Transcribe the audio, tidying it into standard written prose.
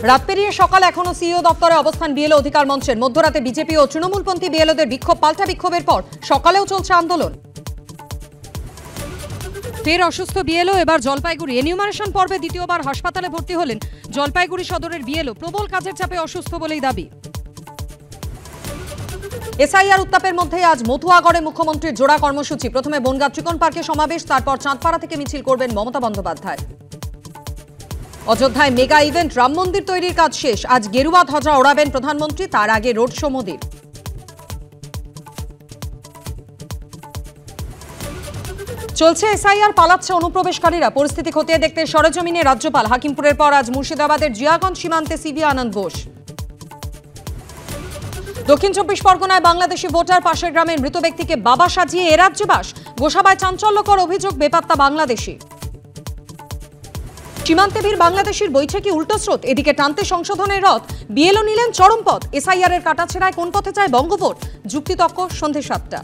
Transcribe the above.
রাত পেরিয়ে সকাল এখনো সিইও দপ্তরে অবস্থান বিএলও অধিকার মঞ্চের। মধ্যরাতে বিজেপি ও তৃণমূলপন্থী বিএলওদের বিক্ষোভ পাল্টা বিক্ষোভের পর সকালেও চলছে আন্দোলন। ফের অসুস্থ বিএলও, এবার জলপাইগুড়ি। এনিউমারেশন পর্বে দ্বিতীয়বার হাসপাতালে ভর্তি হলেন জলপাইগুড়ি সদরের বিএলও। প্রবল কাজের চাপে অসুস্থ বলেই দাবি। এসআইআর উত্তাপের মধ্যে আজ মথুয়াগড়ে মুখ্যমন্ত্রীর জোড়া কর্মসূচি। প্রথমে বনগা ত্রিকোণ পার্কে সমাবেশ, তারপর চাঁদপাড়া থেকে মিছিল করবেন মমতা বন্দ্যোপাধ্যায়। অযোধ্যায় মেগা ইভেন্ট, রাম মন্দির তৈরির কাজ শেষ। আজ গেরুয়া ধ্বজা ওড়াবেন প্রধানমন্ত্রী, তার আগে রোড শো মোদির। চলছে এসআইআর, পালাচ্ছে অনুপ্রবেশকারীরা। পরিস্থিতি খতিয়ে দেখতে সরেজমিনে রাজ্যপাল। হাকিমপুরের পর আজ মুর্শিদাবাদের জিয়াগঞ্জ সীমান্তে সিভি আনন্দ বোস। দক্ষিণ 24 পরগনায় বাংলাদেশি ভোটার, পাশের গ্রামের মৃত ব্যক্তিকে বাবা সাজিয়ে এ রাজ্যে বাস। গোসাবায় চাঞ্চল্যকর অভিযোগ, বেপাত্তা বাংলাদেশি। সীমান্তে ভিড় বাংলাদেশির, বইছে কি উল্টো স্রোত। এদিকে টানতে সংশোধনের রথ, বিএলও নিলেন চরম পথ। এসআইআর এর কাটাছেড়ায় কোন পথে চায় বঙ্গভোট? যুক্তিতর্ক সন্ধে 7টা।